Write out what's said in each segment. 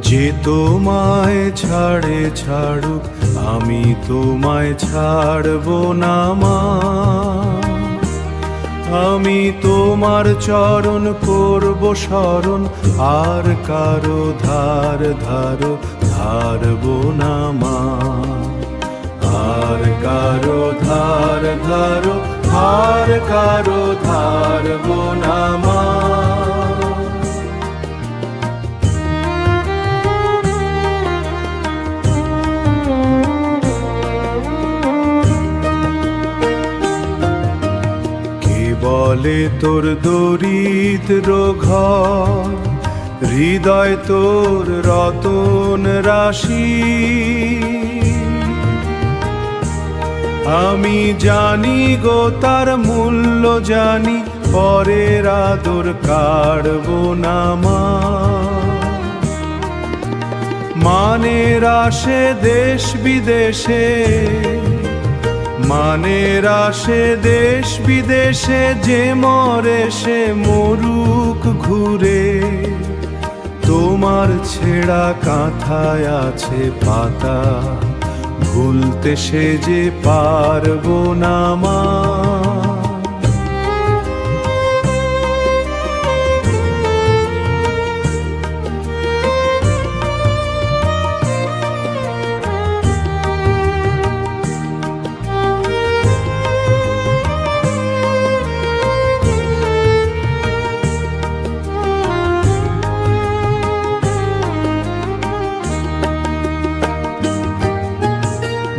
যে তোমায় ছাড়ে ছাড়ুক, আমি তোমায় ছাড়ব না মা। আমি তোমার চরণ করব স্মরণ, আর কারো ধার ধারো ধারব না মা। আর কারো ধার ধারো, আর কারো ধারব না মা। বলে তোর দরিদ্র ঘর, হৃদয় তোর রতন রাশি। আমি জানি গো তার মূল্য জানি, পরের আদর কাড়ব না মা। মানের আসে দেশ বিদেশে, মানের আসে দেশ বিদেশে, যে মরে সে মরুক ঘুরে। তোমার ছেঁড়া কাঁথায় আছে পাতা, ভুলতে সে যে পারবো না মা।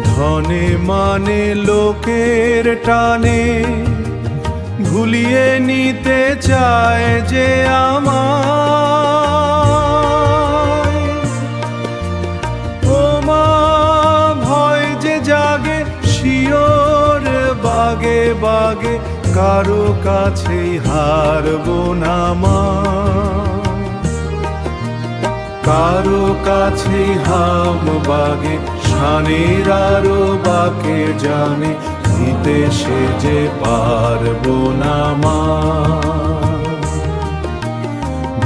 ধনে মানে লোকের টানে, ভুলিয়ে নিতে চায় যে আমায়। ও মা, ভয় যে জাগে শিওর বাগে বাগে, কারো কাছেই হারব না মা। কারো কাছেই হাম বাগে, শানের আরো বাকে জানে, দিতে সে যে পারবো না মা।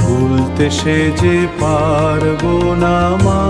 ভুলতে সে যে পারবো না মা।